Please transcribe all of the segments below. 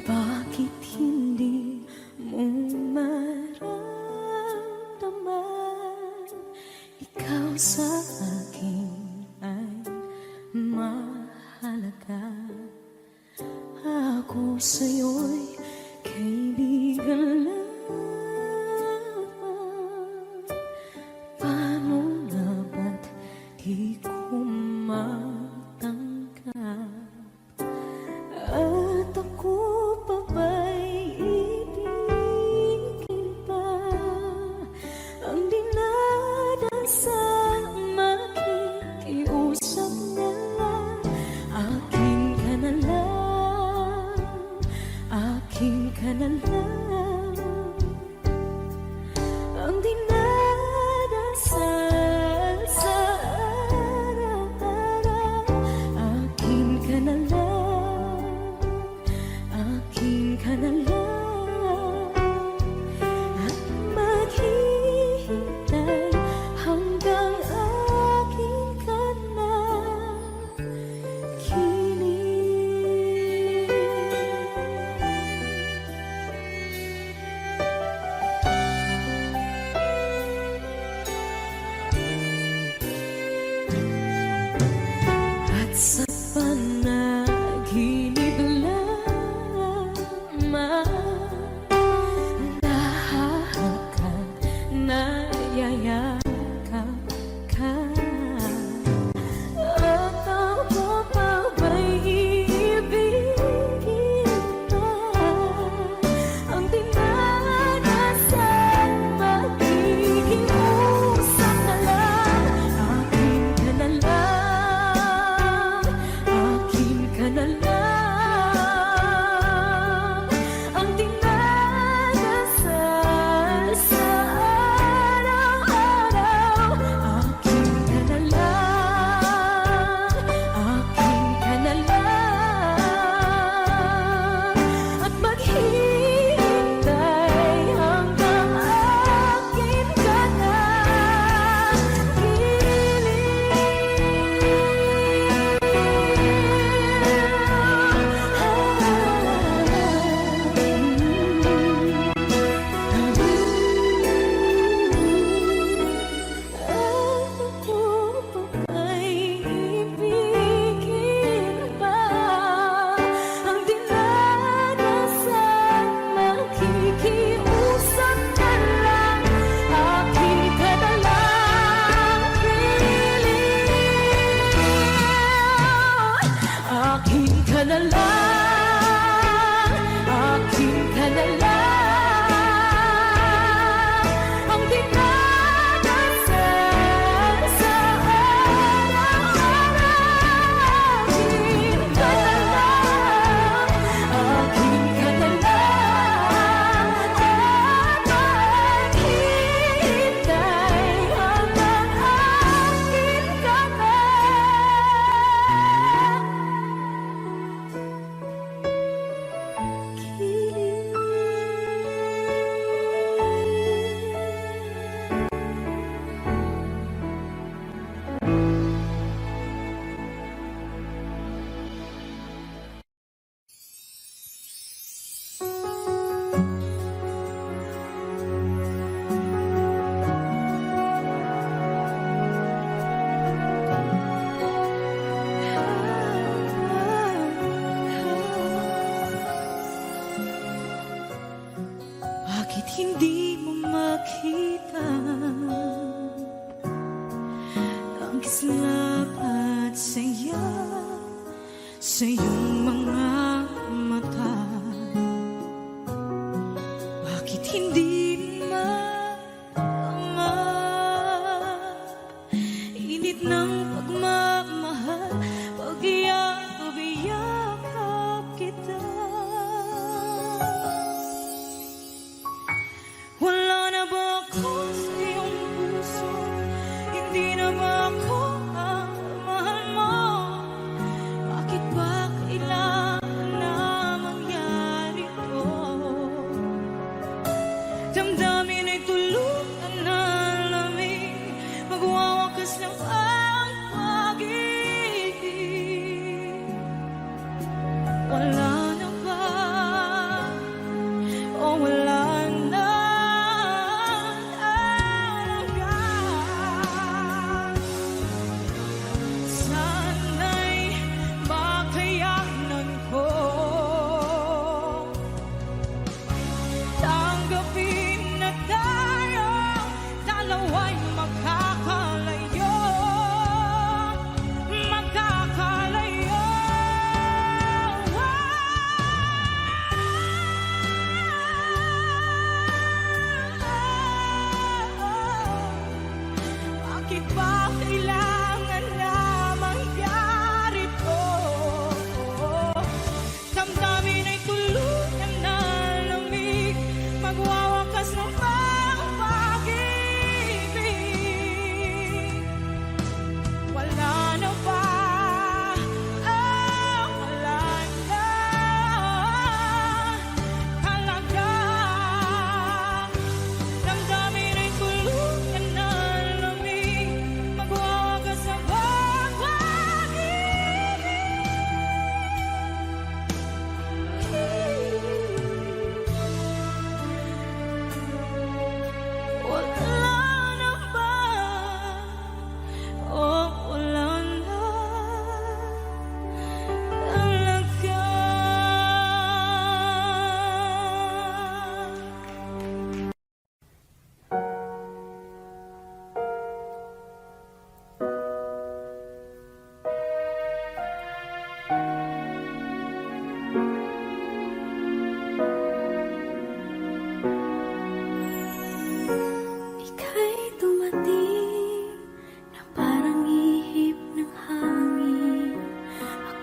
Bakit hindi mo maramdaman? Ikaw sa akin ay mahalaga. Ako sa'yo'y kaibigan lamang. Paano nga ba't di ko matanggap? At ako pa ba'y ibigin pa? Ang dinadasang makikiusap na lang. Akin ka na lang, akin ka na lang. Ang dinadasal sa araw-araw. Akin ka na lang, akin ka na lang. At maghihintay hanggang akin ka na kilig. At sa panaginip lamang nahahakan, nayayakap ka. At ako pa ba'y iibigin pa? Ang dinadasal makikiusap na lang. Akin ka na lang, akin ka na lang. Ang dinadasal sa araw-araw. Akin ka na lang, akin ka na lang. At maghihintay hanggang akin ka na Ako pa ba'y ibigin pa? Ang dinadasal makikiusap na lang. Akin ka na lang, piling. Akin ka na lang, akin ka na lang. Ang dinadasal sa araw-araw. Akin ka na lang, akin ka na lang. At maghihintay hanggang akin ka na Bakit hindi mo makita ang kislap at saya sa iyong mga mata? Bakit hindi maama init ng pagmamahal pag iyakap kita? Wala na ba ako sa iyong puso? Hindi na ba ako ang mahal mo? Bakit ba kailangan na mangyari to? Damdamin ay tulutan na lamig, magwawakas lang ang pag-ibig. Wala na ba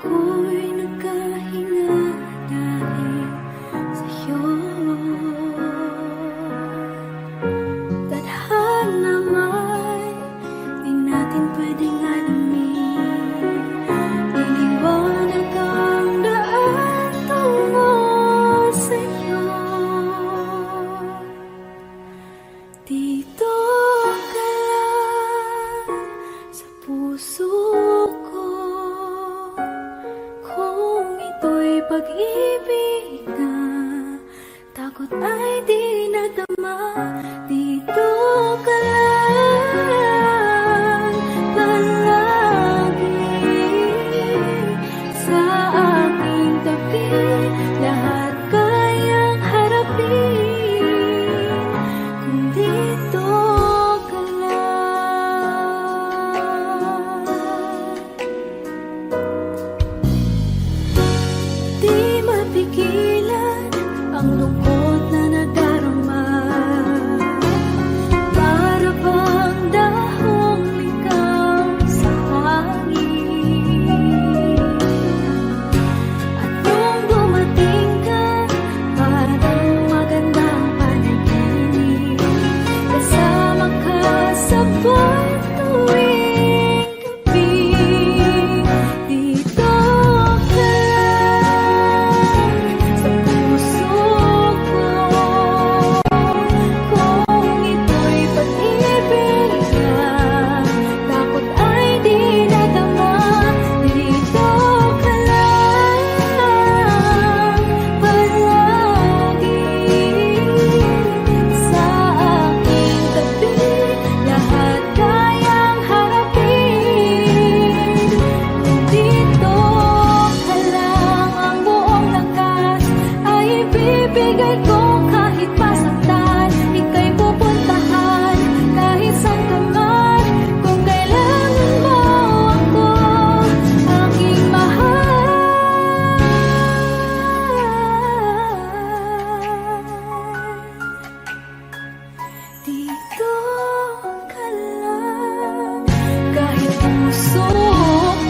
ako'y nagkahinga dahil sa'yo. Tadhana man, di natin pwedeng alamin. Liliwanag ang daan tungo sa'yo. Dito ka lang sa puso ko. Kung ito'y pag-ibig na, takot ay di nadama. Dito ka lang palagi sa aking tabi. Lahat kayang harapin kung dito ka lang. Di mapigilan ang lungkot na nadarama. Para bang dahong ikaw sa hangin. At nung dumating ka, parang magandang panaginip. Kasama ka sa buwan tuwing gabi. Dito ka lang sa puso ko. Kung ito'y pag-ibig na, takot ay di nadama. Dito ka lang palagi sa aking tabi. Lahat kayang harapin kung dito ka lang. Ang buong lakas ay ibibigay ko kahit masaktan. Ika'y pupuntahan kahit saan ka man. Kung kailangan mo ako, aking mahal. Dito ka lang. Kahit puso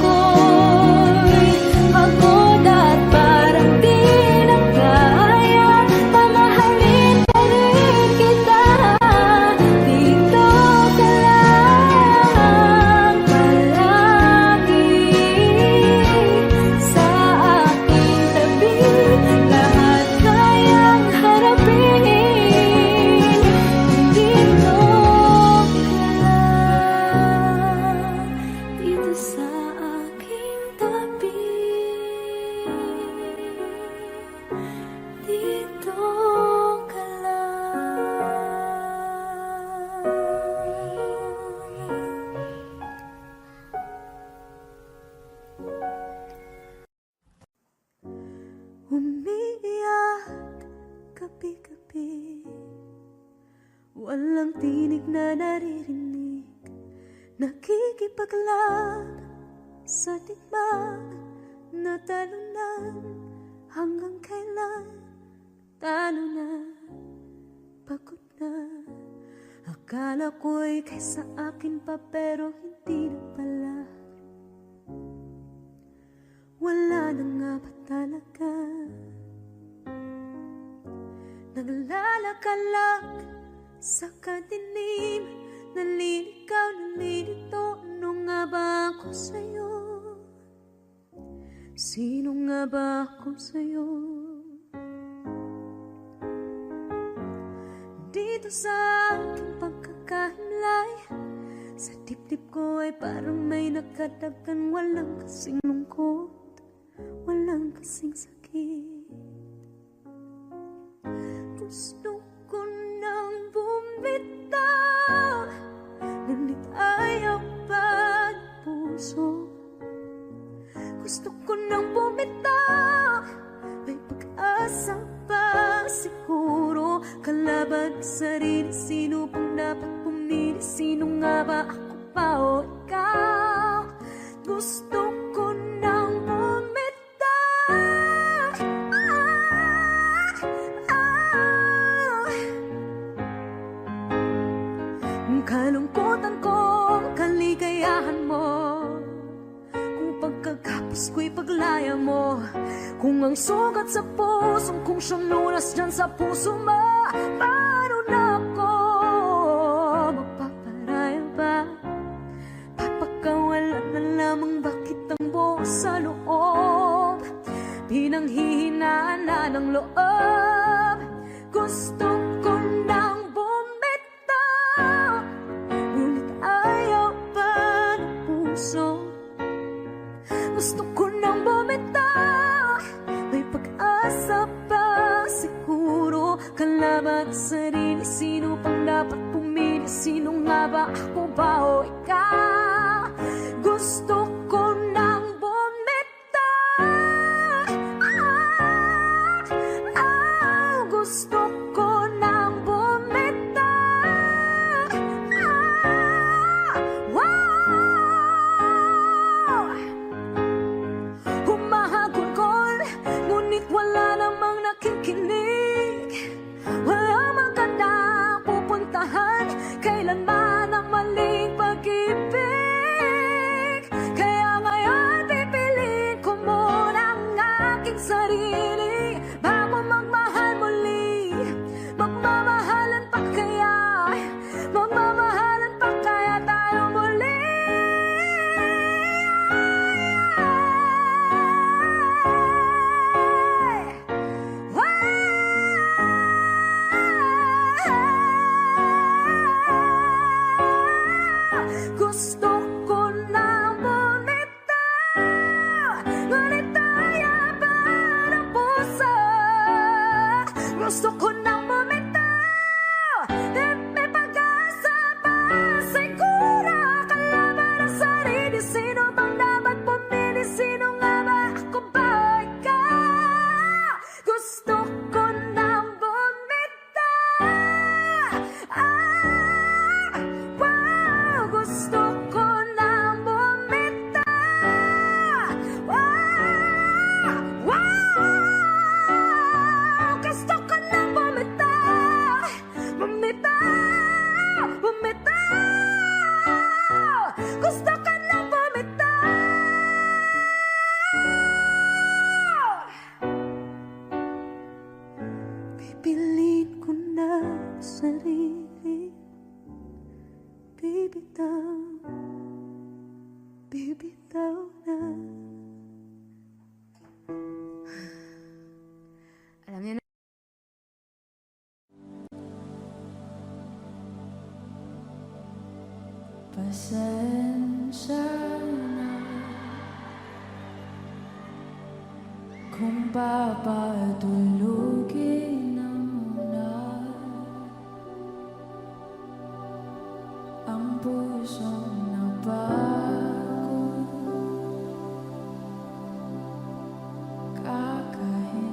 ko'y pagod at parang di na kaya, mamahalin pa rin kita. Dito ka lang palagi sa aking tabi. Lahat kayang harapin kung dito ka lang. Dito sa aking tabi. Dito ka lang. Umiiyak gabi-gabi, walang tinig na naririnig. Nakikipaglaban sa digmaan, natalunan. Hanggang kailan? Talo na, pagod na. Akala ko'y kaysa akin pa, pero hindi na pala. Wala na nga ba talaga? Naglalakalag sa kadilim, naliligaw, nalilito. Ano nga ba ako sa'yo? Sino nga ba ako sa'yo? Dito sa aking pagkakahimlay, sa dibdib ko ay parang may nakadagdan. Walang kasing lungkot, walang kasing sakit. Gusto ko nang bumitaw, ngunit ayaw pa ng puso. Gusto ko nang bumitaw, may pag-asa pa siguro. Kalaban sa sarili, sino pang dapat pumili? Sino nga ba, ako pa o ikaw? Gusto ko nang bumitaw. Kalungkutan ko, kaligayahan mo. Kung pagkagapos ko'y ipaglaya mo. Kung ang sugat sa pusong kung siyang lunas dyan sa puso mo, paano na ako magpaparaya ba? Papakawalan na lamang bakit ang buo sa loob, pinanghihinaan na ng loob. Gusto ko nang bumitaw, ngunit ayaw pa ng puso. Gusto ko nang bumitaw, may pag-asa pa siguro. Kalaban sa sarili, sino pang dapat pumili? Sino nga ba, ako ba o ikaw? Gusto ko nang gusto ko nang bumitaw. Wow! Humahagulgol, ngunit wala namang nakikinig. Wala magandang pupuntahan, kailanman ang maling pag-ibig. Kaya ngayon pipiliin ko muna ang aking sarili bago magmahal muli. Magmamahalan pa kaya? Magmamahalan pa kaya tayo muli? Gusto ko nang bumitaw, ngunit ayaw pa ng puso. Gusto ko nang bumitaw, may pag-asa pa siguro. Kalaban ang sarili, sino bang dapat pumili? Sino nga ba, ako ba o ikaw? Gusto ko nang bumitaw. Wow! Gusto ko nang bumitaw. Wow! Gusto ko nang bumitaw. Bumitaw! Bumitaw! Gusto ko nang bumitaw. Pipiliin ko na sarili, bibitaw, bibitaw na. Alam niyo na. Pasensya na kung papatulugin na muna ang pusong napagod. Kakahintay,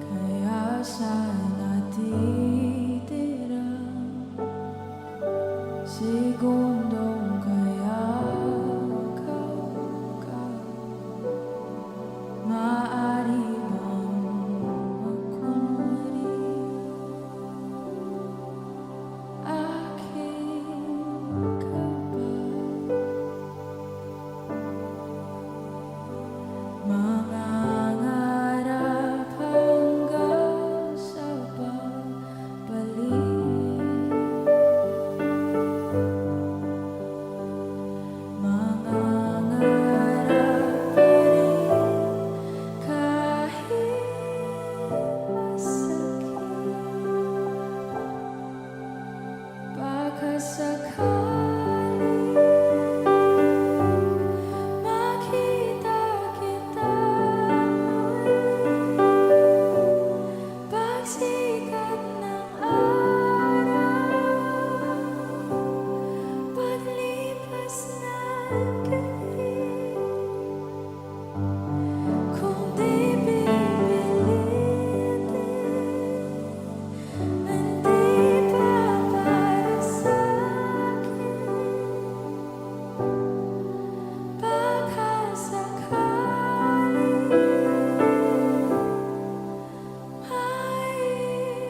kaya sana titira segundong kaya ka maaari bang magkunwari aking ka ba? Mangangarap hanggang sa pagbalik, mangangarap pa rin kahit masakit. Baka sakali makita kita muli, pagsikat ng araw, paglipas ng gabi. Kung di pipilitin, hindi pa para sa'kin. Baka sakali maibalik.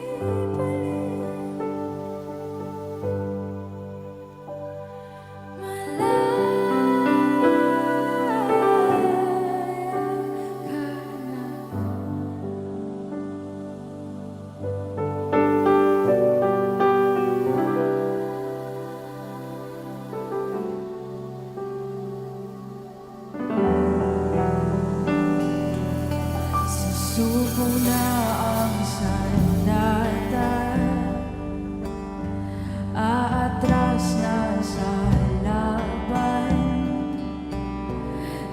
Suko na ang sandata, aatras na sa laban.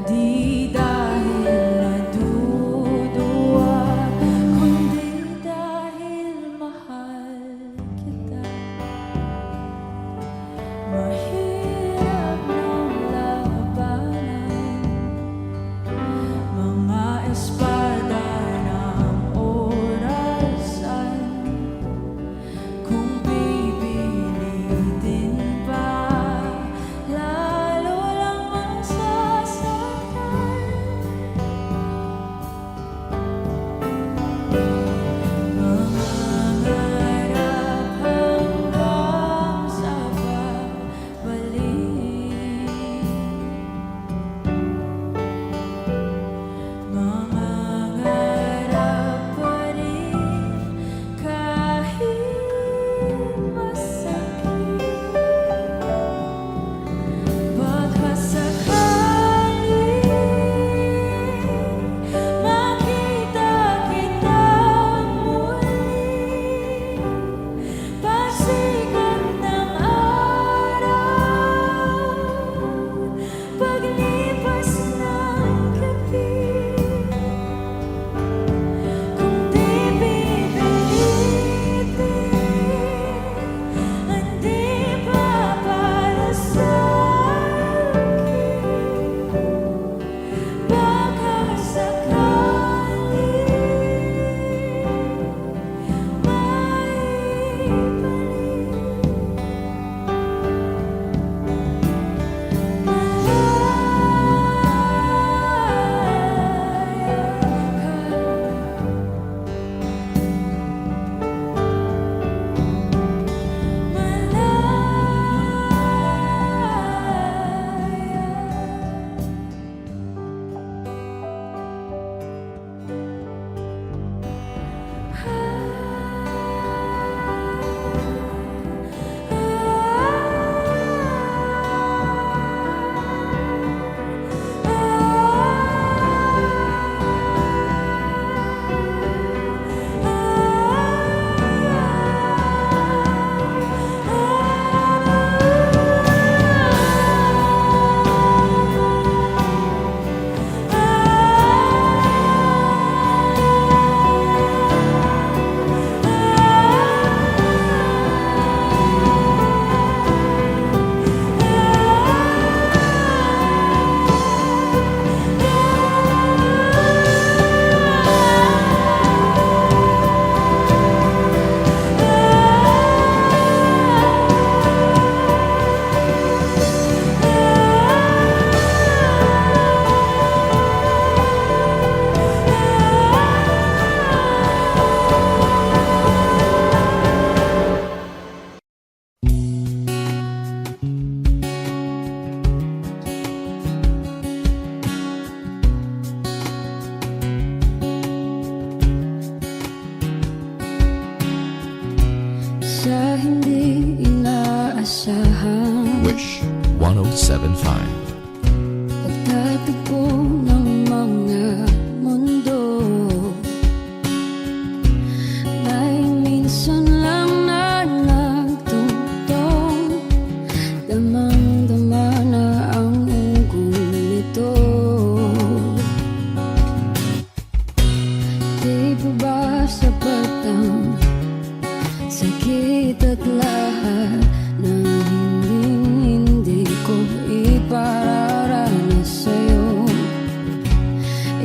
Di dahil naduduwa, kundi dahil mahal kita. Mahirap ng labanan, mga espada ng orasan. Kung pipilitin pa, lalo lang masasaktan. Mangarap hanggang sa babalik, mangarap pa rin kahit masakit. Baka sakaling makita kita muli, pasikat ng araw, paglipas ng gabi. Kung di pipilitin, hindi pa para sa'kin. Baka sakaling sa hindi inaasahan, Wish 1075. pagtatagpo ng mga mundo, may minsan lang na nagtutong, damang-dama na ang unggoy nito. Di ba ba sapat ang sakit at lahat ng hindi ko ipararanas sa'yo?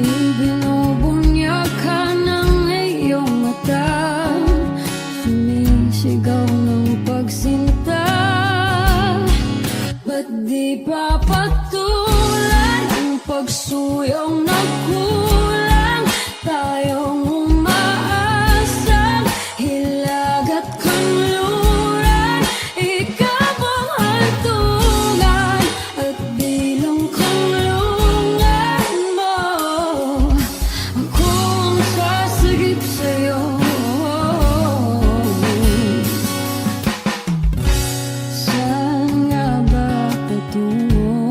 Ibinubunyag ka ng iyong mata, sumisigaw ng pagsinta. Ba't di pa patulan ang pagsuyong nagkulang? Tayong umaasang hilag at kanluran, ikaw ang hantungan at bilang kanlungan mo. Ako ang sasagip sa'yo. Saan nga ba patungo?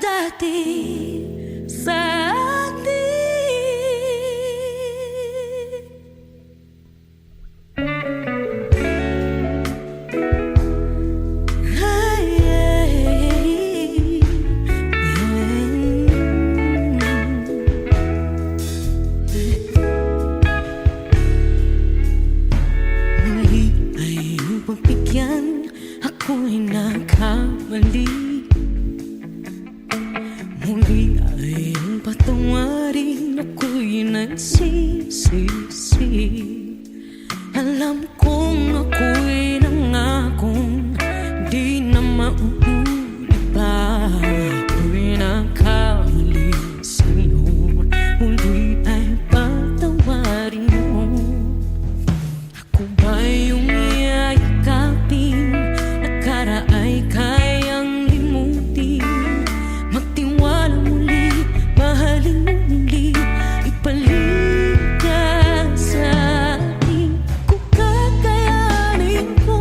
dati sa atin. Muli ay pagbigyan, ako'y nakamali. Muli ay patawarin, ako'y nagsisisi. Alam kong ako'y nangakong di na mauulit pa. Ako'y nakamali sa'yo, muli ay patawarin mo. Ako ba yung yayakapin, nakaraay kayang limutin? Magtiwala muli, mahalin mo muli, ibalik ka sa akin. Kung kakayanin ko,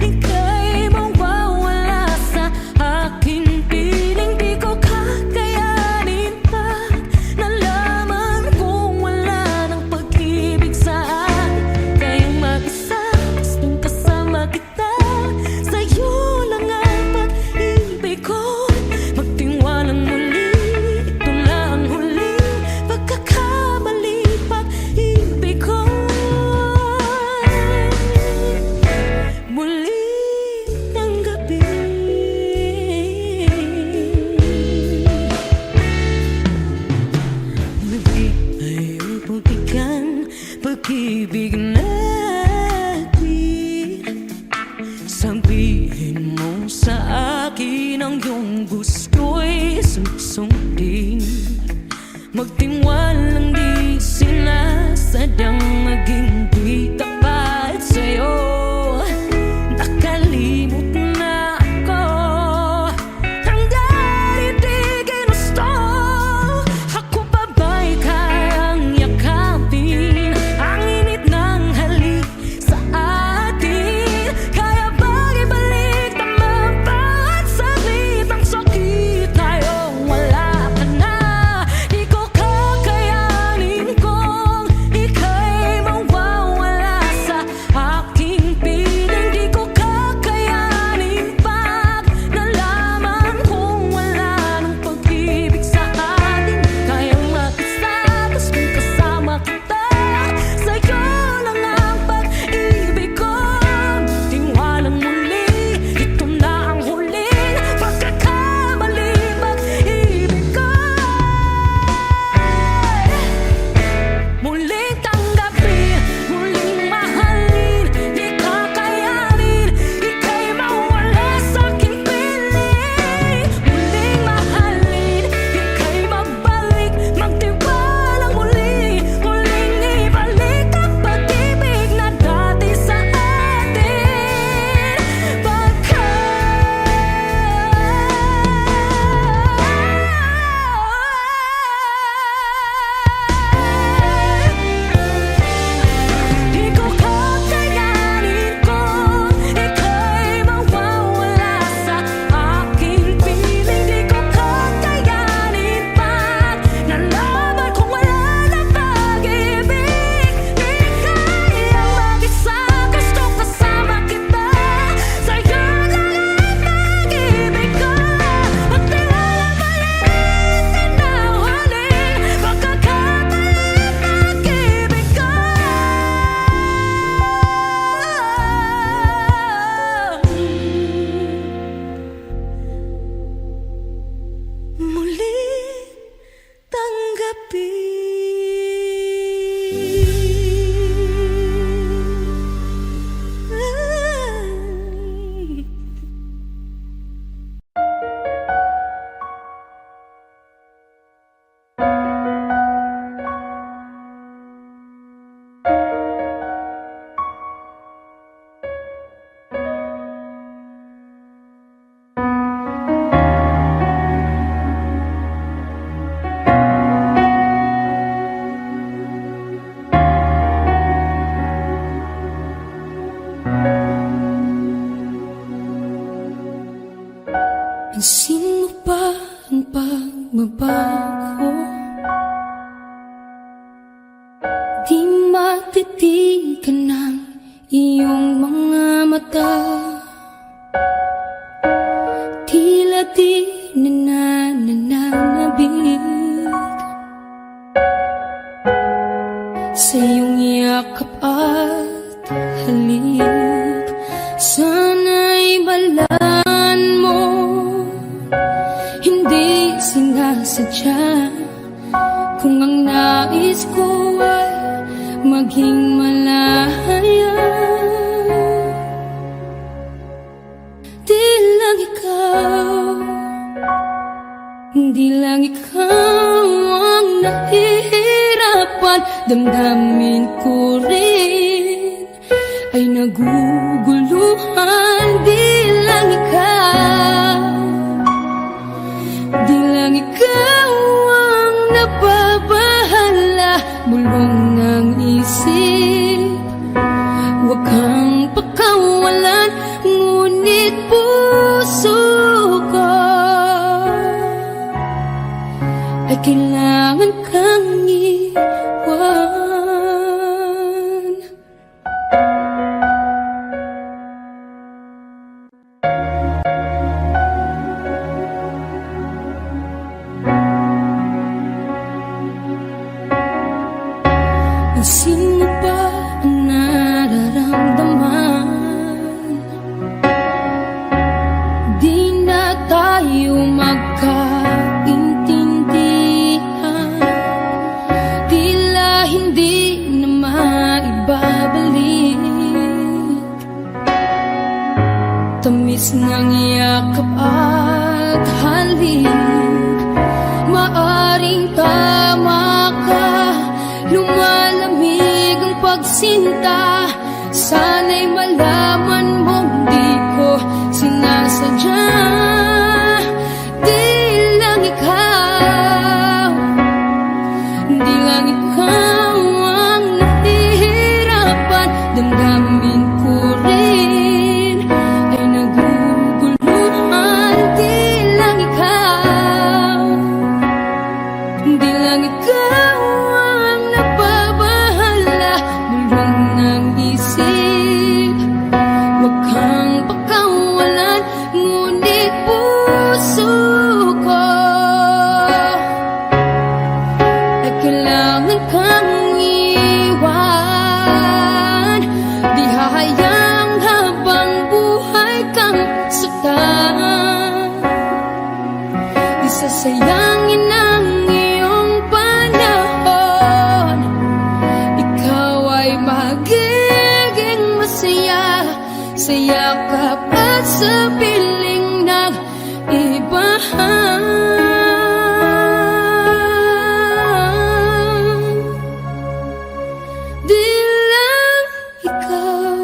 ika'y mawawala sa akin. Piling di ko kakayanin pa, nalaman kong wala ng pag-ibig sa akin. Kayang mag-isa, gustong kasama kita, sa'yo lang ang pag-ibig ko. Magtiwalang muli, ito na ang huling pagkakamali, pag-ibig ko. Muli tanggapin. Muli ay pagbigyan, pag-ibig natin. Sabihin mo sa akin ang iyong gusto'y susundin. Magtiwalang di sinasadyang maging di tapat sa'yo. Nakalimot na ako, hanggang di ginusto. Ako pa ba'y kayang yakapin ang init ng halik sa atin? Kaya bang ibalik naman bawat saglit ang sakit ngayong wala ka na? Di ko kakayanin kung ika'y mawawala sa aking piling. Di ko kakayanin pag nalaman kong wala ng pag-ibig sa atin. Kayang mag-isa, gustong kasama kita, sa'yo lang ang pag-ibig ko. Tiwalang muli, ito na ang huling pagkakamali, pag-ibig ko. Muling tanggapin, muling mahalin, di kakayanin, ika'y mawala sa aking piling. Muling mahalin, ika'y magbalik, magtiwalang muli, muling ibalik ang pag-ibig na dati sa atin. Di ko kakayanin kung ika'y mawawala sa aking piling. Di ko kakayanin pag nalaman kong wala na pag-ibig. Di kaya mag-isa, gustong kasama kita, sa'yo lang ang pag-ibig ko. Magtiwalang maliit na huling pagkakamali, pag-ibig ko. Muli tanggapin. Pansin mo ba ang pagbabago, di matitigan ng iyong mga mata. Tila di nananabig sa iyong yakap at halik. Sana'y balaan mo, hindi sinasadya. Kung ang nais ko ay maging malaya, di lang ikaw, di lang ikaw ang nahihirapan. Damdamin ko rin ay naguguluhan. Di lang ikaw, di lang ikaw ang nababahala. Bulong ng isip, huwag kang pakawalan, ngunit puso ko ay kailangan kang iwan. Sino ba ang nararamdaman? Di na tayo magkaintindihan, tila hindi na maibabalik. Tamis ng yakap at halik, maaring tama ka. Lumalamig ang pagsinta, sana'y malaman mong di ko sinasadya. Di lang ikaw, di lang ikaw ang nahihirapan. Damdamin ko rin ay naguguluhan. Di lang ikaw, di lang ikaw ang nababahala. Bulong ng isip, huwag kang pakawalan, ngunit puso ko ay kailangan kang iwan. Di hahayang habang buhay kang saktan, di sasayangin ang iyong panahon. Ikaw ay magiging masaya sa yakap at sa piling ng iba. Di lang ikaw,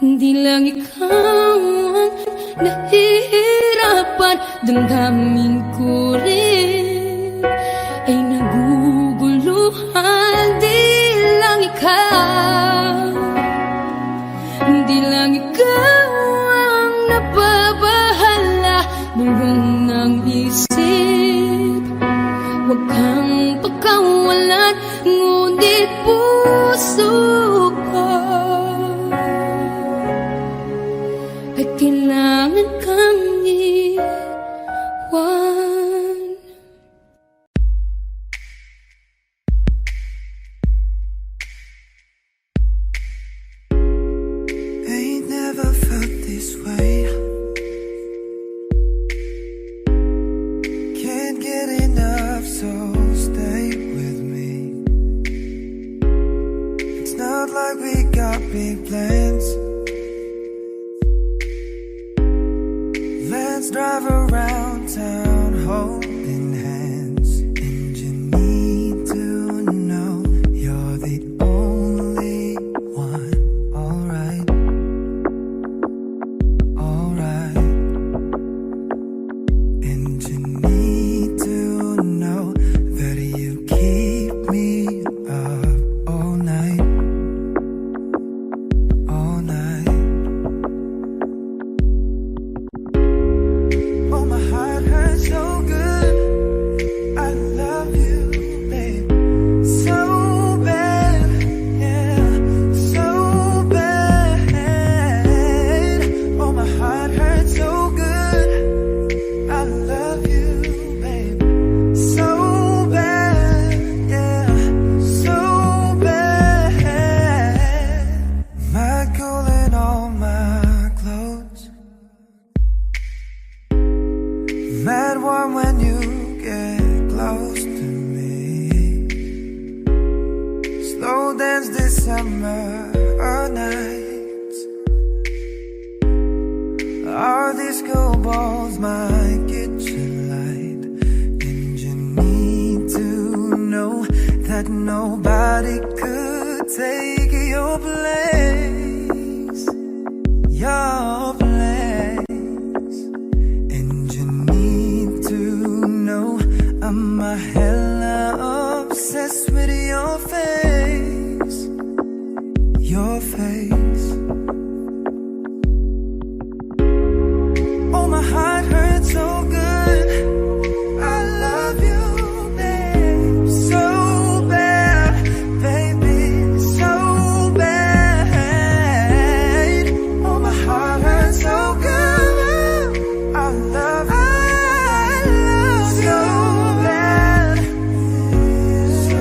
di lang ikaw ang nahihirapan. Damdamin ko rin ay naguguluhan. Di lang ikaw, di lang ikaw ang nababahala. Bulong ng isip, huwag kang pakawalan, ngunit puso ko ay kailangan kang iwan. Ain't never felt this way. Can't get enough, so stay with me. It's not like we got big plans. Let's drive around town holding hands. And you need to know you're the only one. Alright, alright. And you need to know that you keep me up all night, all night. Oh, my heart hurts so good. get warm when you get close to me. Slow dance this summer nights. Our disco balls, my kitchen light. And you need to know that nobody could take your place. Your place. And you need to know I'm a hella obsessed with your face. Your face. Oh, my heart hurts so good. I love you, babe, so bad, baby, so bad. Oh, my heart hurts so good. I love you so bad, so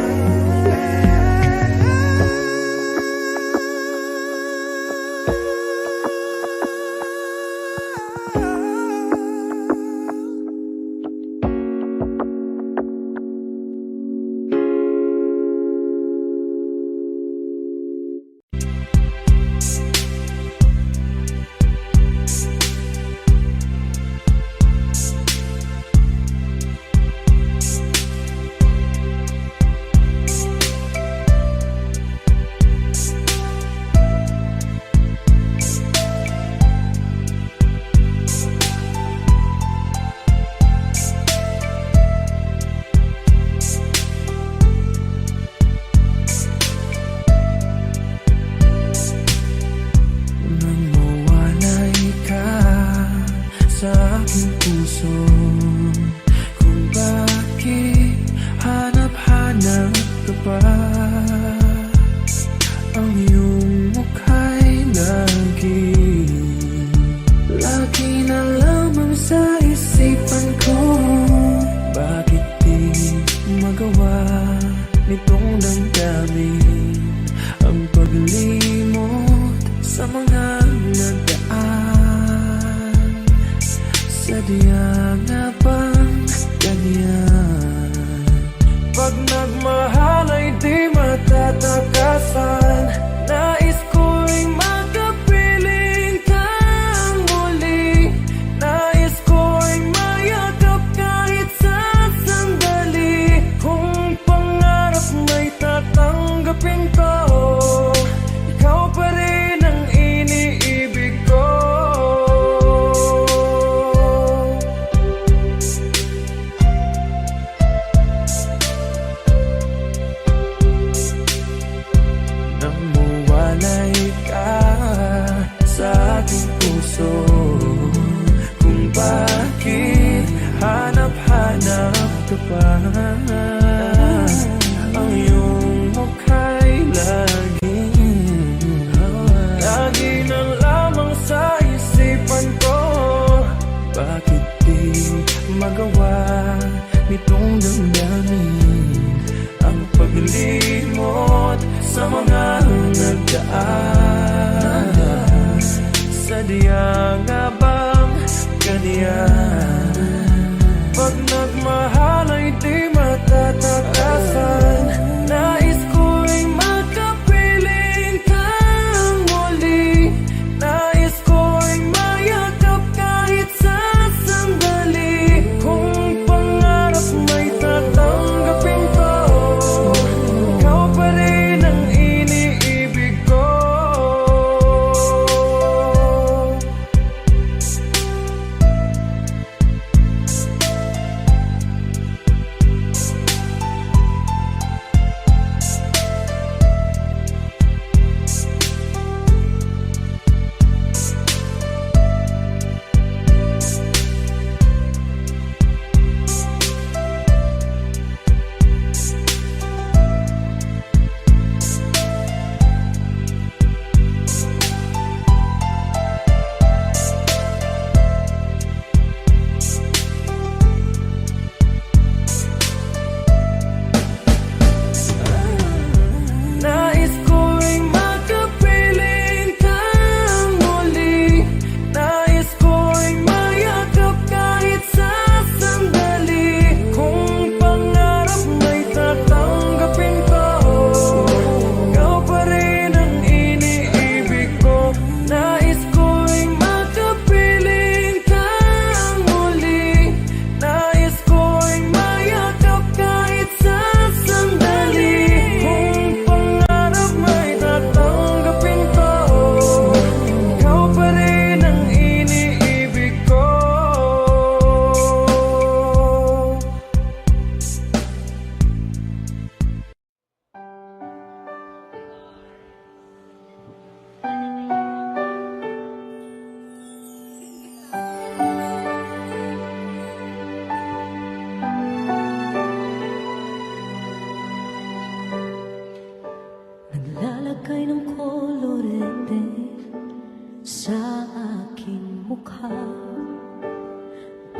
nang mawalay ka sa aking puso, kung bakit hanap-hanap ka pa. Ang iyong mukha'y lagi na lamang sa isipan ko. Bakit di magawa nitong damdamin ang paglimot sa mga nagdaan? Sadya nga bang ganyan? Pag nagmahal ay di matatakasan. Nais ko'y makapiling kang muli. Nais ko'y mayakap kahit sa sandali. Kung pangarap may tatanggapin ko, ikaw pa rin ang iniibig ko. Nang mawalay ka sa aking puso, kung bakit hanap-hanap ka pa. Ang iyong mukha'y lagi na lamang sa isipan ko. Bakit di magawa nitong damdamin ang paglimot sa mga nagdaan? Sadya nga bang ganyan? Pag nagmahal ay di matatakasan. Nais ko'y makapiling kang muli. Nais ko'y mayakap kahit sa sandali. Kung pangarap may tatanggapin ko, ikaw pa rin ang iniibig ko.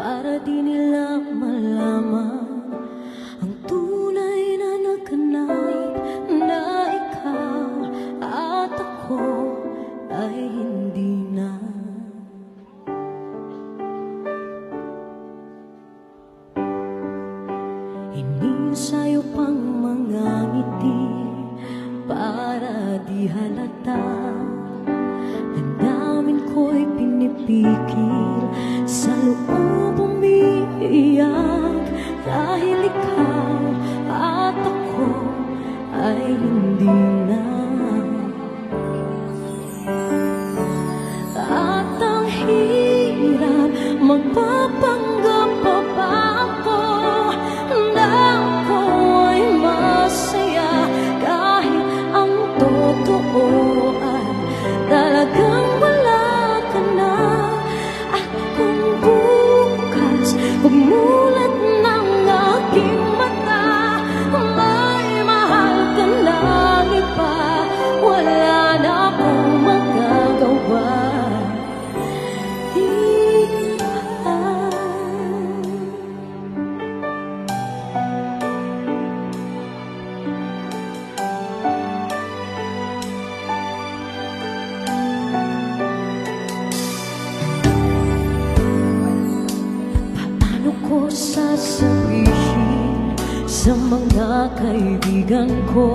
para di nila malaman ang tunay na naganap, na ikaw at ako ay hindi na. Inisayo pang mga ngiti para di halata. Ang namin ko'y pinipigil, sa loob umiiyak, dahil ikaw at ako ay hindi na. At ang hirap magpapanggap pa ba ako na ako ay masaya, kahit ang totoo ay talagang wala ka na. At kung bukas pagmulat ng aking mata, may mahal ka na iba, wala na akong magagawa. Paano ko sasabihin sa mga kaibigan ko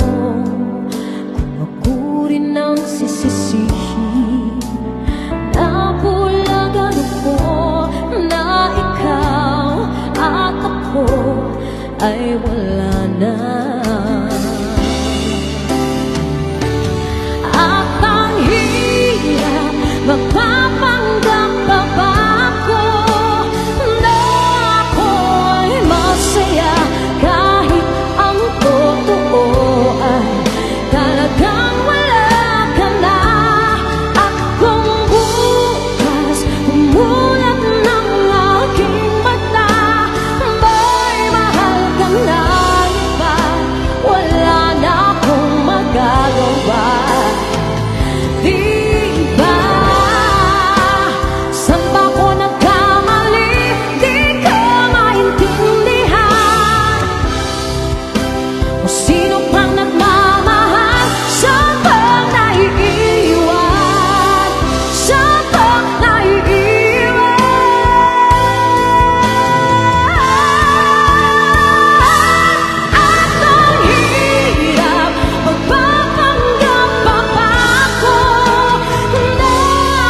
kung ako rin ang sisisihin? Nabulagan ako na ikaw at ako ay wala na. At ang hirap magpapanggap pa ba ako na ako ay masaya, kahit ang totoo ay talagang wala ka na. At kung bukas umulat ng aking mata, may mahal ka na iba, wala na akong magagawa. Di ba? Saan ba ko nagkamali? Di ko maintindihan. O sino pang nagmamahal? Saan bang naiiwan? Saan bang naiiwan? At ang hirap magpapanggap pa ba ako na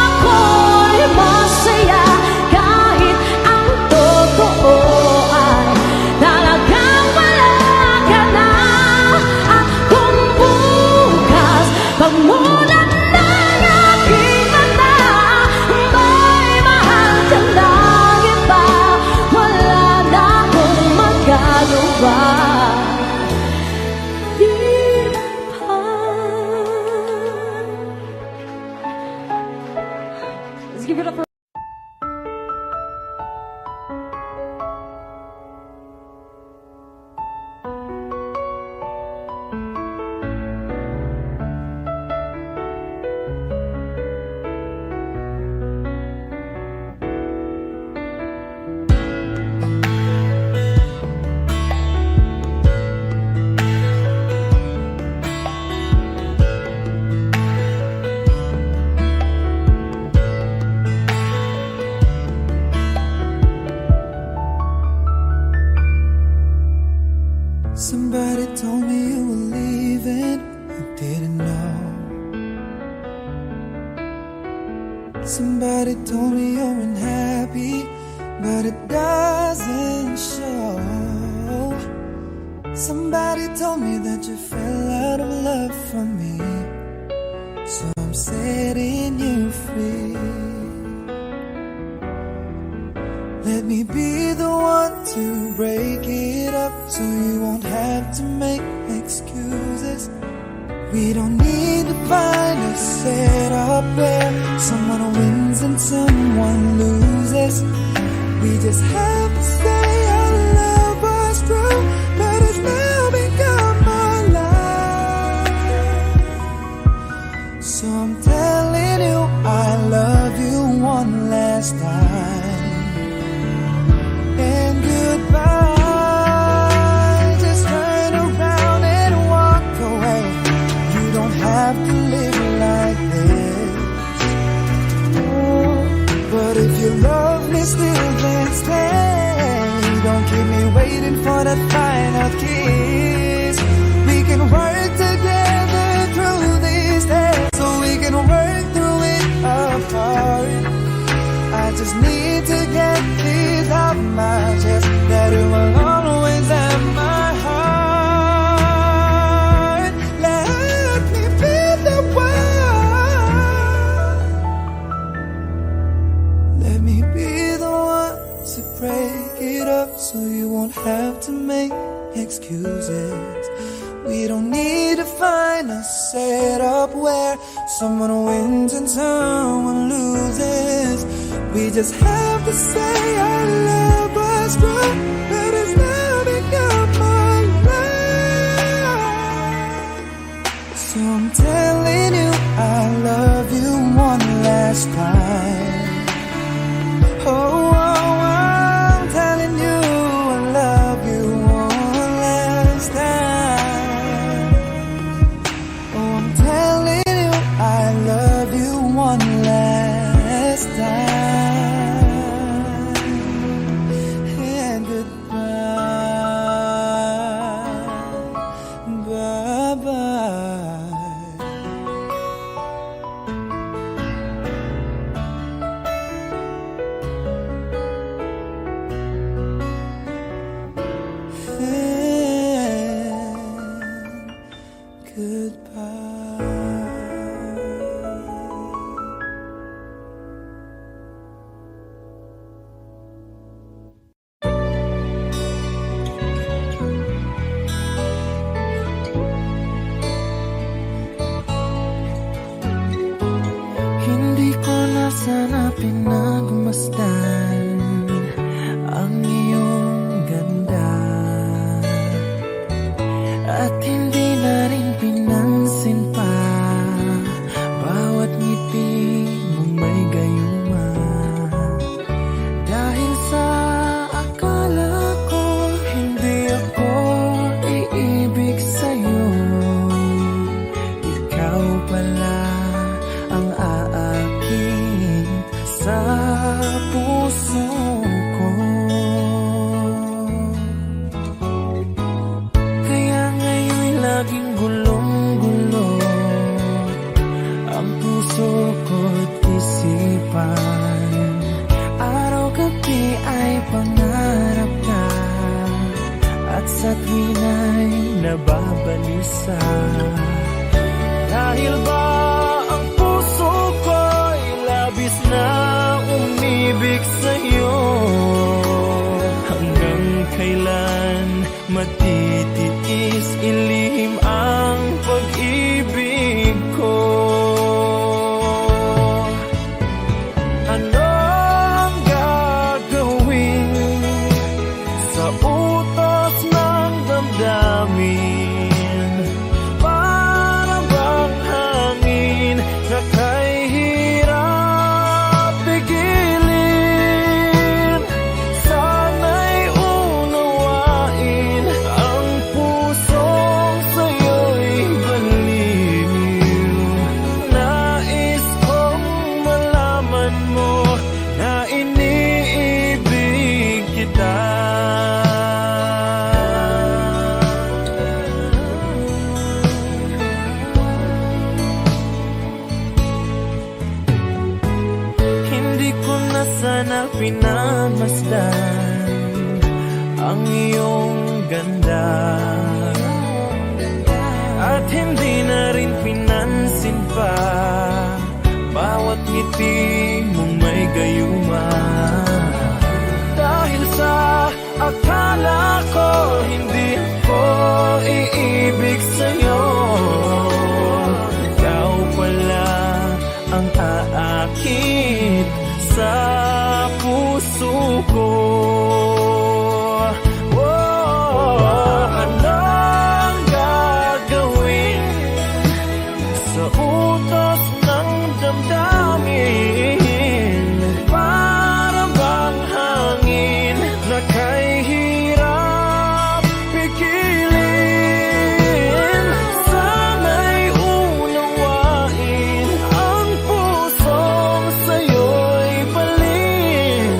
ako'y masaya, kahit ang totoo ay talagang wala ka na. At kung bukas pagmulat ng aking mata, may mahal ka na iba, wala na akong magagawa. Di ba? Let's give it up for Somebody told me you were leaving, I didn't know. Somebody told me you're unhappy, but it doesn't show. Somebody told me that you fell out of love for me, so I'm setting you free. Let me be the one to break it up, so you won't have to make excuses. We don't need to find a setup where someone wins and someone loses. We just have to say our love was true, but it's now become our life. So I'm telling you I love you one last time. don't keep me waiting for that final kiss. We can work together through these days, so we can work through it apart. I just need to get this off my chest, that it will always have my heart. Let me be the one. Let me be the one to break it up, so you won't have to make excuses. We don't need to find a setup where someone wins and someone loses. We just have to say our love was true, but it's now become my life. So I'm telling you I love you one last time. Oh, I'm telling you I love you one last time. Oh, I'm telling you I love you one last time. And goodbye, bye-bye. Hindi ko na sana pinagmasdan ang iyong ganda, at hindi na rin pinansin pa bawat ngiti mong may gayuma. Dahil sa akala ko hindi ako iibig sa'yo, ikaw pala ang aakin sa puso ko. Kaya ngayon'y laging gulong-gulo ang puso ko't isipan. Araw-gabi ay pangarap ka, at sa tuwina'y nababalisa. Dahil ba ang puso ko'y labis na umibig sa'yo? Hanggang kailan matitiis ilihim ang pag-ibig ko? Ano ang gagawin sa utos ng damdamin? Para bang hangin na kay hirap pigilin? Sana'y unawain ang pusong sa'yo'y baliw. Nais kong malaman mo na iniibig kita. Hindi ko na sana pinamasdan ang iyong ganda, at hindi na rin pinansin pa bawat ngiti mong may gayuma. Dahil sa akala ko hindi ako iibig sa'yo, ikaw pala ang aakit sa puso ko. Ano ang gagawin sa utos ng damdamin? Para bang hangin na kay hirap pigilin? Sana'y unawain ang pusong sa'yo'y balin.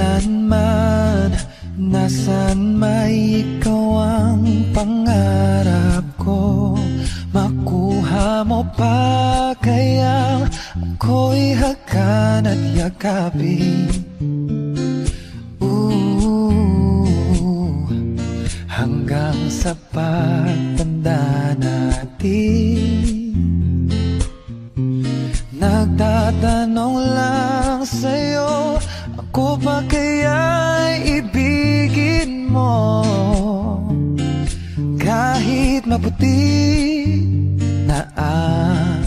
kailanman, nasan may ikaw ang pangarap ko. Makuha mo pa kaya ako'y hakan at yakapin. Hanggang sa pagtanda natin, nagtatanong lang sa'yo, ako ba kaya'y ibigin mo? Kahit maputi na ang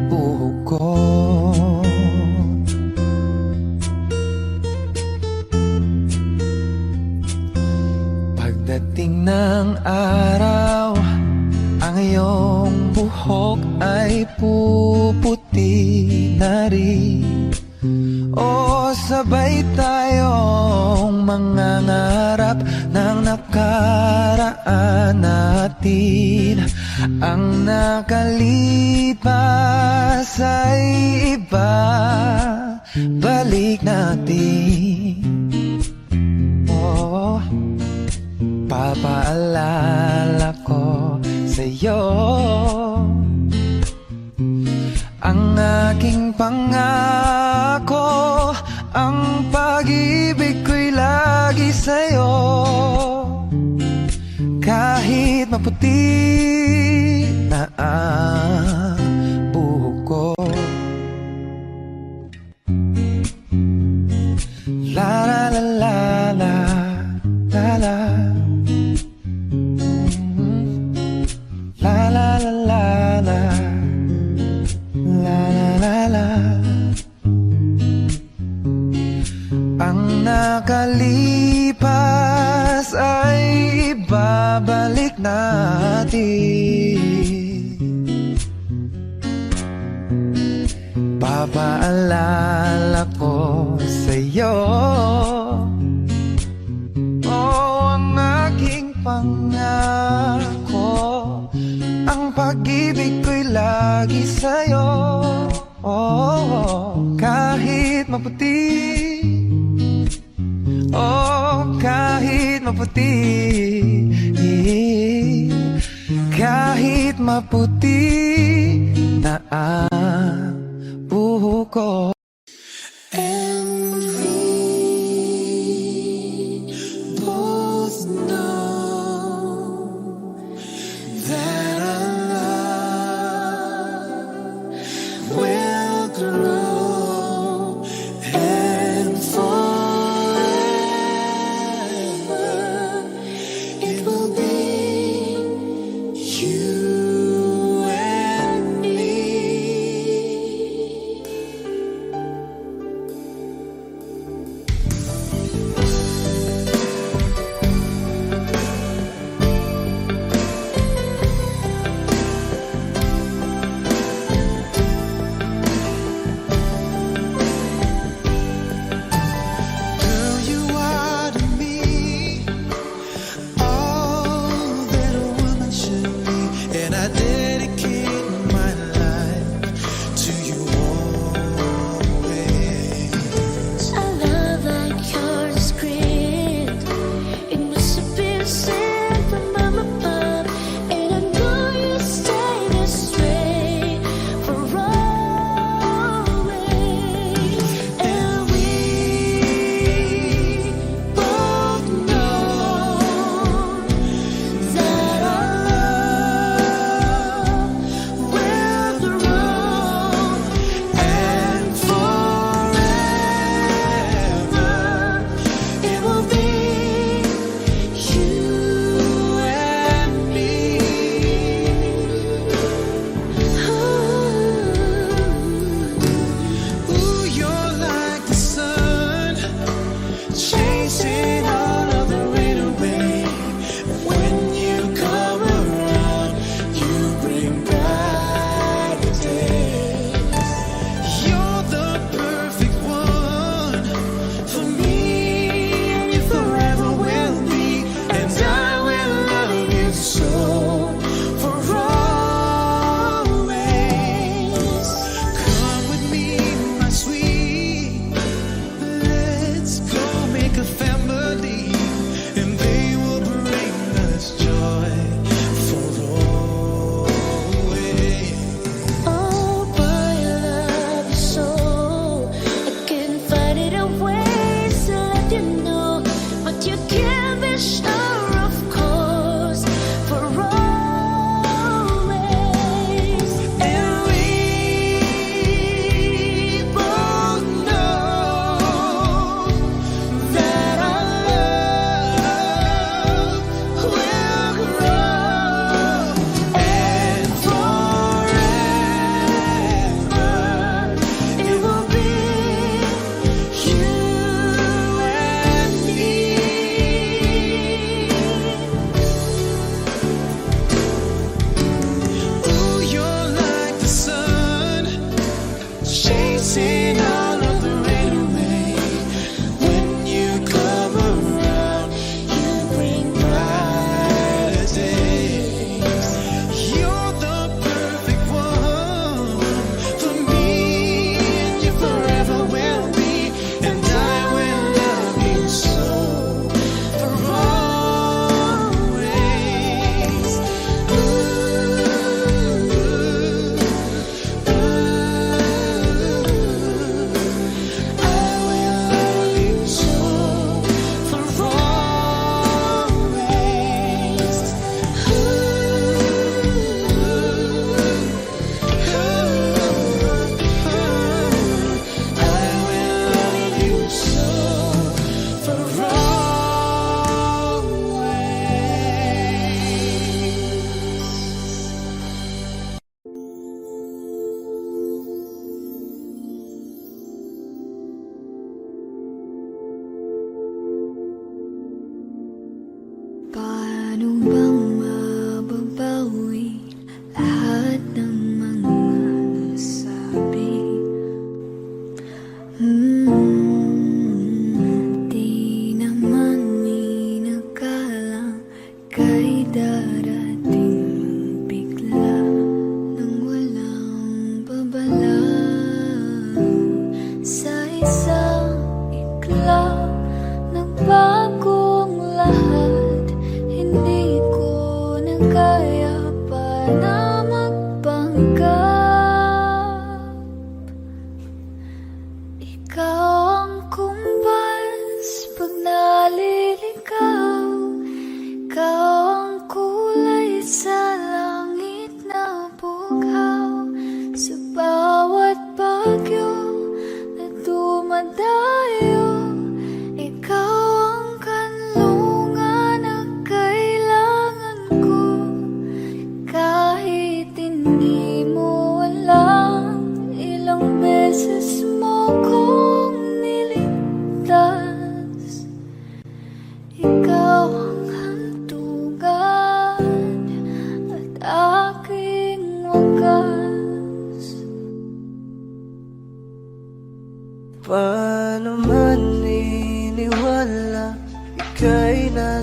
buhok ko. Pagdating ng araw, ang iyong buhok ay puputi na rin. O sabay tayong mangangarap ng nakaraan natin. Ang nakalipas ay iba, balik natin. Oh, papaalala ko sa'yo ang aking pangako, ang pag-ibig ko'y lagi sa'yo. Kahit maputi na ang buhok ko. La la la la la la la. La la la la la. La la la la. Ang nakalipas ay ibabalik natin. Papaalala ko sa'yo, oh, ang aking pangako, ang pag-ibig ko'y lagi sa'yo. Oh, kahit maputi, oh, kahit maputi, kahit maputi na ang buhok ko. And we both know that our love will grow, and forever it will be you and me.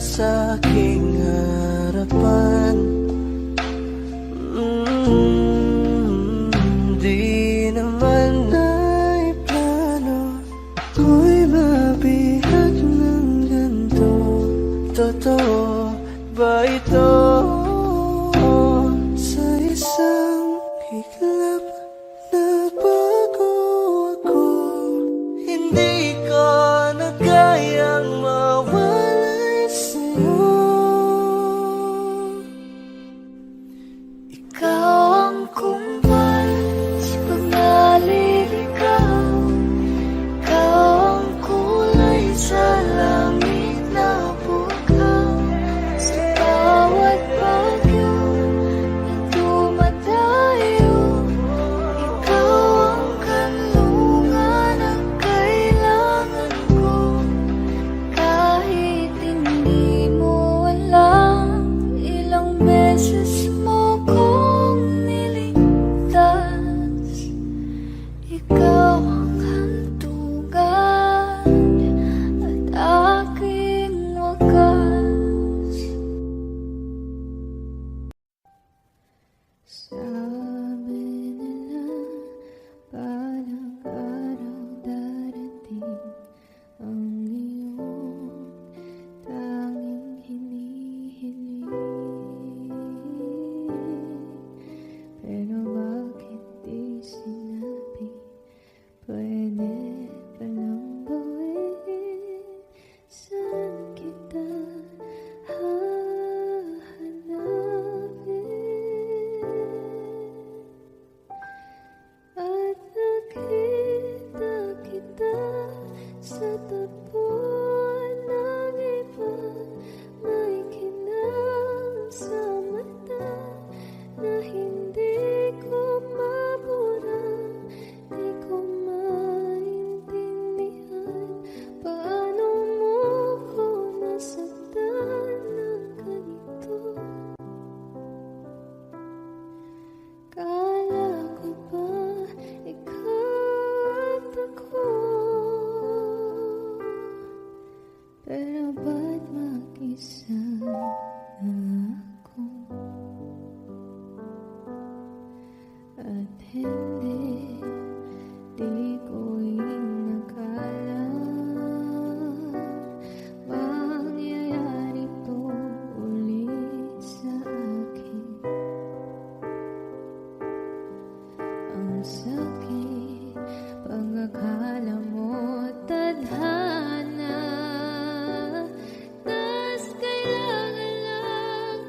sa aking harapan. Di naman ay plano ko'y mabihag ng ganito. Totoo ba ito? Sa isang iglap nagbago ako. Hindi ko na kayang mawalay sa'yo. Ikaw ang kumpal sa pagliligaw. Ikaw ang kulay sa langit na bukaw. Sa bawat bagyo na dumadayo, ikaw ang kanlungan na kailangan ko. Kahit hindi mo alam, ilang beses mo kong niligtas. Ikaw ang hantungan at aking wakas. Sabi nila balang araw darating ang iyong tanging hinihiling. Pero bakit di sinabi? Pwede palang gawin. Saan kita hahanapin? At nakita kita sa tapuan ng iba. May kinang sa mata na hindi ko mabura. Di ko maintindihan paano mo ko nasaktan ng ganito. Kala ko ba ikaw at ako? Pero ba't mag-isa na ako? At hindi, di ko inakala mangyayari to ulit sa akin. Ang sakit, pag-akala mo tadhana. Tas kailangan lang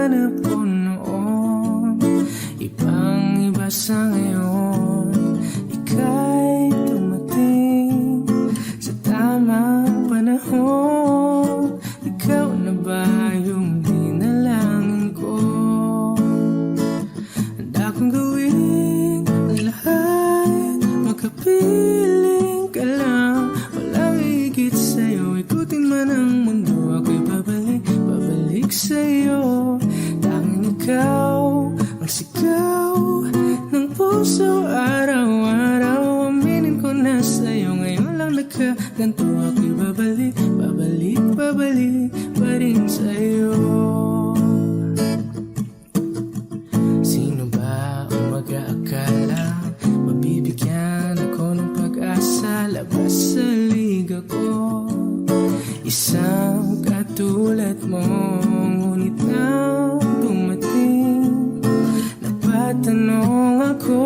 hinanap ko noon, ibang-iba sa ngayon. Ika'y dumating sa tamang panahon. Ikaw na ba yung dinalangin ko? Handa kong gawin ang lahat, makapiling ka lang. Walang higit sa'yo, ikutin man ang mundo, ako'y babalik, babalik sa'yo. Tanging ikaw ang sigaw ng puso araw-araw. Aminin ko na sa'yo, ngayon lang nagkaganto, ako'y babalik, babalik, babalik pa rin sa'yo. Sino ba ang mag-aakala mabibigyan ako ng pag-asa? Labas sa liga ko, isang katulad mo. Ngunit nang dumating, napatanong ako,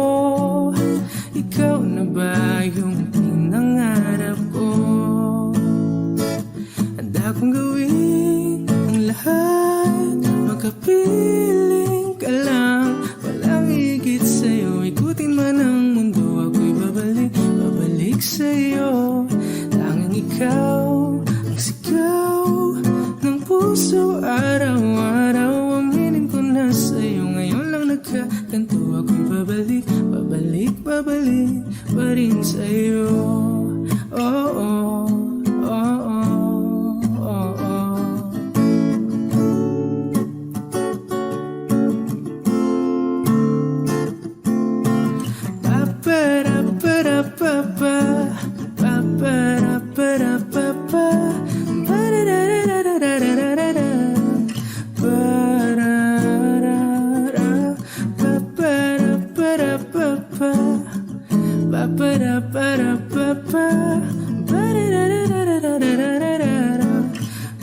ikaw na ba yung pinangarap ko? Handa kong gawin ang lahat, makapiling ka lang. Walang higit sa'yo, ikutin man ang mundo, ako'y babalik, babalik sa'yo. Tanging ikaw ang sigaw ng puso araw-araw. Aminin ko na sa'yo, ngayon lang nagkaganto, ako'y babalik, babalik, babalik pa rin sa'yo. Oh, oh, oh, oh, oh, oh. Ba-ba-da-ba-da-ba-ba, ba-ba-da-ba-da-ba-ba, ba-da-da-da-da-da-da-da-da, ba-da-da-da, ba-ba-da-ba-da-ba-ba, ba-ba-da-ba-da-ba-ba, ba-da-da-da-da-da-da-da-da,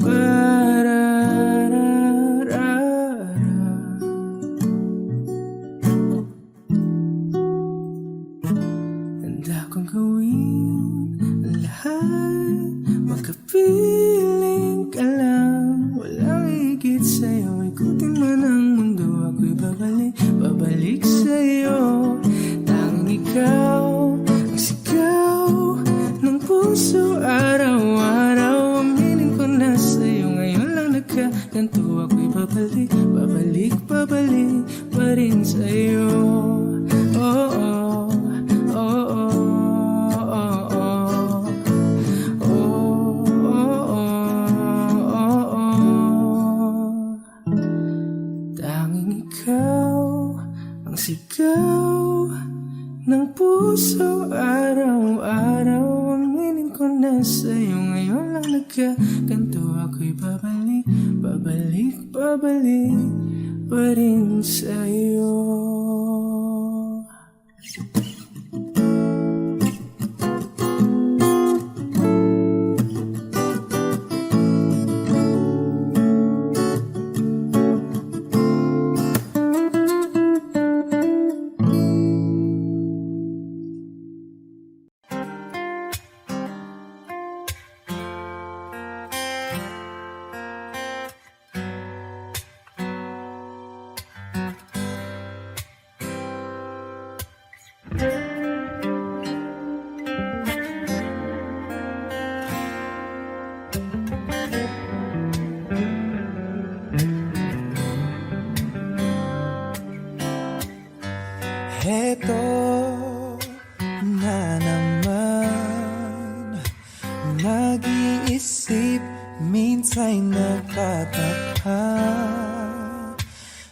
ba-da-da-da. Handa kong gawin ang lahat, makapiling ka lang. Walang higit sa'yo, ikutin man ang mundo, ako'y babalik, babalik sa'yo. Tanging ikaw ang sigaw ng puso araw-araw. Aminin ko na sa'yo, ngayon lang nagkaganto, ako'y babalik, babalik, babalik pa rin sa'yo. Oh, oh, oh, oh, oh, oh. Oh, oh, oh, oh. Tanging ikaw ang sigaw ng puso araw-araw. Aminin ko na sa'yo, ngayon lang nagkaganto, ako'y babalik, babalik, babalik pa rin sa'yo. Heto na naman, nag-iisip, minsan'y nagtataka.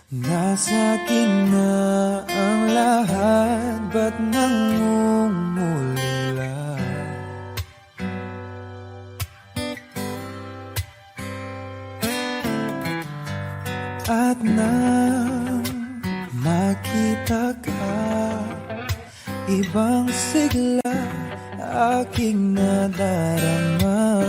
Nasa akin na ang lahat, ba't nangungulila? At nang makita ka, ibang sigla aking nadarama.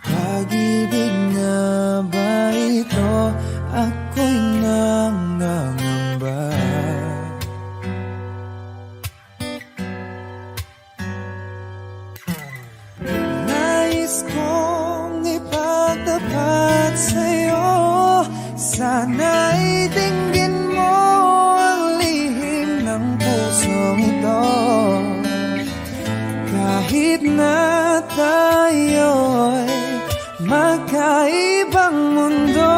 Pag-ibig na ba ito? Ako'y nangangamba. Nais kong ipagtapat sa'yo magkaibang mundo.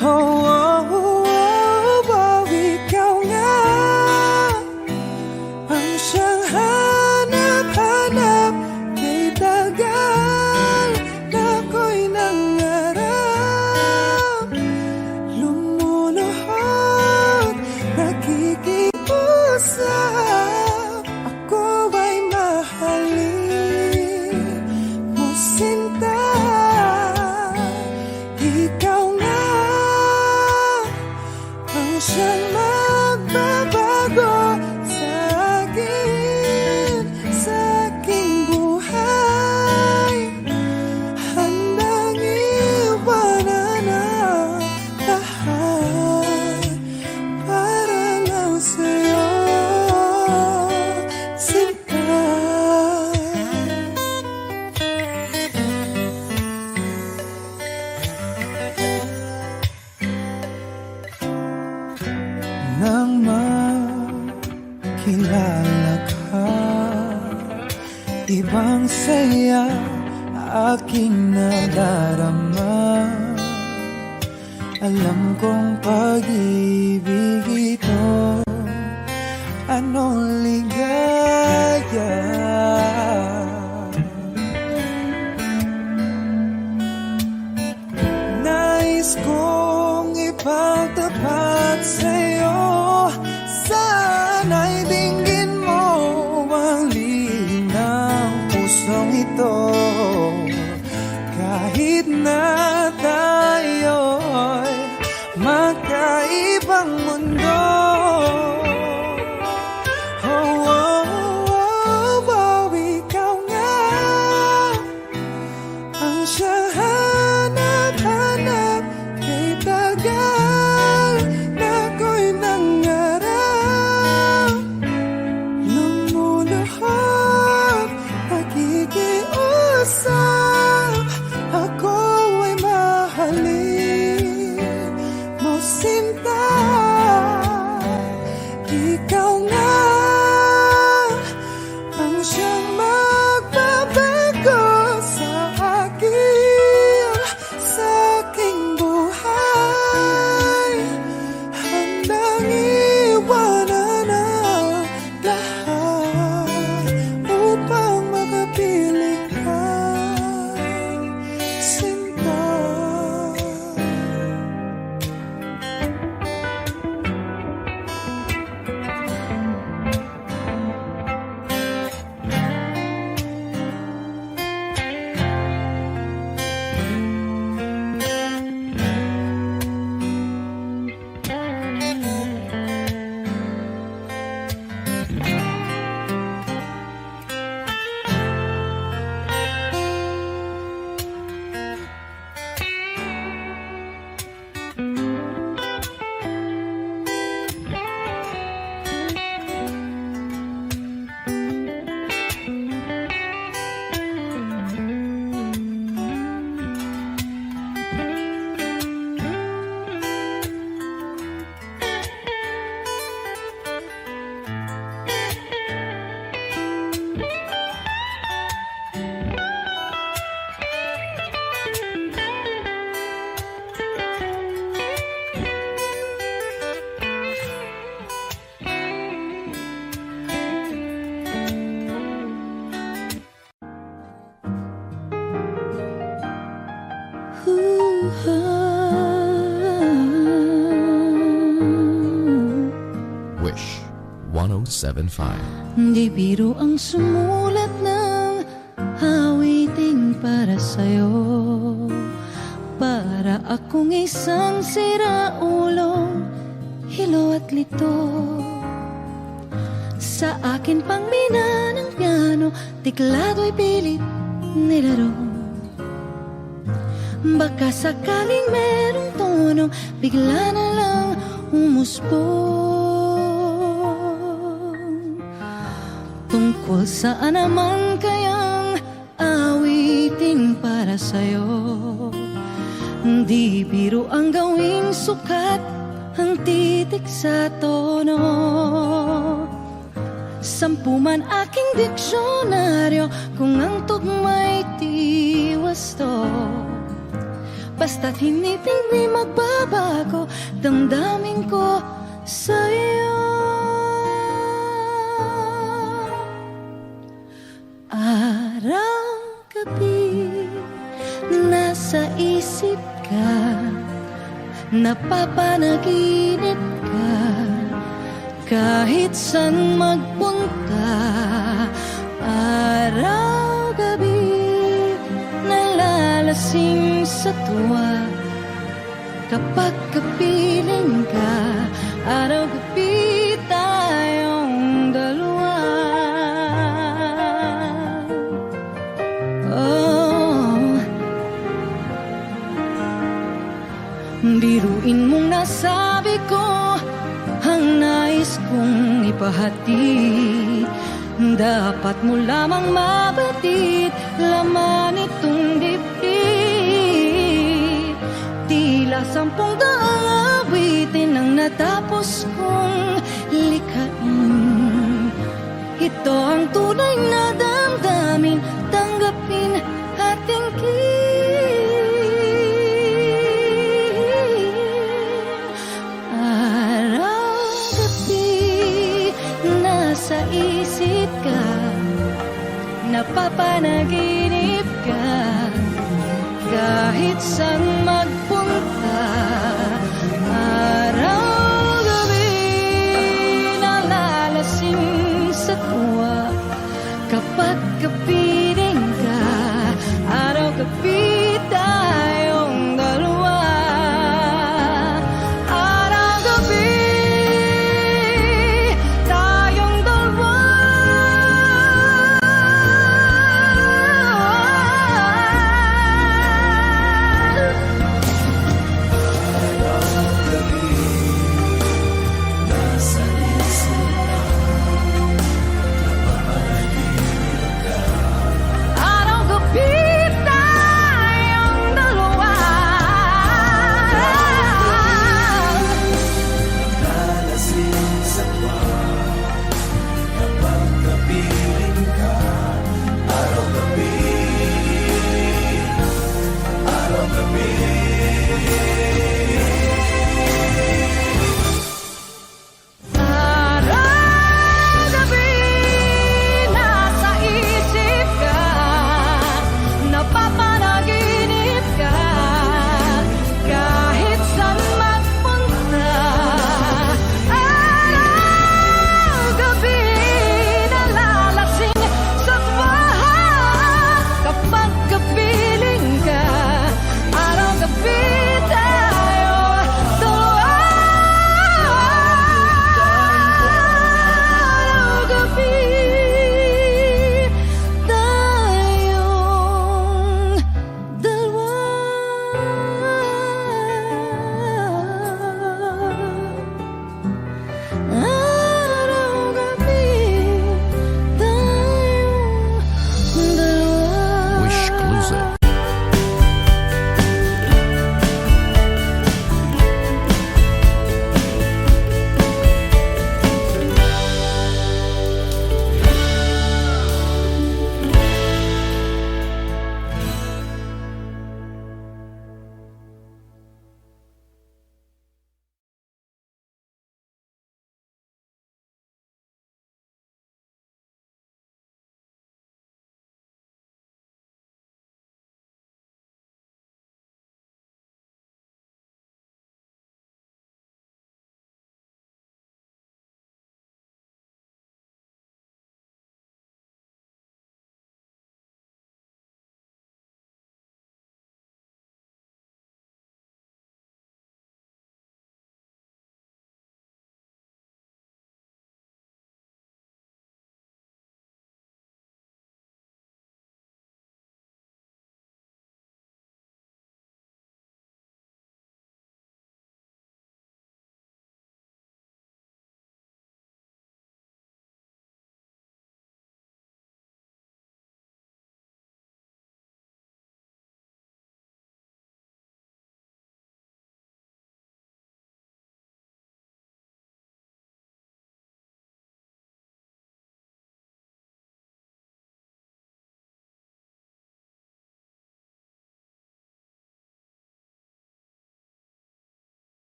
Oh, oh, oh, oh, ikaw nga ang siyang hanap-hanap. Kay tagal na ako'y nangarap, lumuluhod, nakikiusap. Ako ay mahalin mo, sinta. Ikaw nga ang siyang magbabago sa akin, sa aking buhay. Handang iwanan ang lahat para lang sa'yo, sinta. Nang makilala ka, ibang saya aking nadarama. Alam kong pag-ibig ito, anong ligaya. Nais kong ipagtapat sa'yo, sana'y dinggin mo ang lihim ng pusong ito. Kahit na tayo'y magkaibang mundo. Oh, oh, oh, oh, ikaw nga ang siyang hanap-hanap. Kay tagal na ako'y nangarap, lumuluhod, nakikiusap. Ako ay mahalin mo, sinta. Ikaw nga ang siyang magbabago sa akin, sa aking buhay. Handang iwanan ang lahat upang makapiling ka, sinta. Wish 1075. Di biro ang sumulat ng awiting para sa'yo, para akong isang siraulong hilo at lito. Sa akin pang mina ng piano, tiklado'y pilit nilaro. Baka sakaling merong tono, bigla na lang umusbong. Tungkol saan naman kayang awiting para sa'yo? Di biro ang gawing sukat ang titik sa tono. 10 man aking diksyonaryo kung ang tugma'y wasto. Basta't hiniting di magbabago damdamin ko sa'yo. Araw-gabi nasa isip ka, napapanaginip ka, kahit saan magpunta. Araw-gabi nalalasing sa tuwa, kapag kapiling ka, araw-gabi tayong dalawa. Oh, biruin mong nasabi ko ang nais kong ipahatid. Dapat mo lamang mabatid laman itong dibdib. Tila 10 daang awitin ang natapos kong likhain. Ito ang tunay na damdamin, tanggapin at tingin. Araw-gabi nasa isip ka, napapanaginip ka, kahit saan magpunta. Araw-gabi nalalasing sa tuwa, kapag kapiling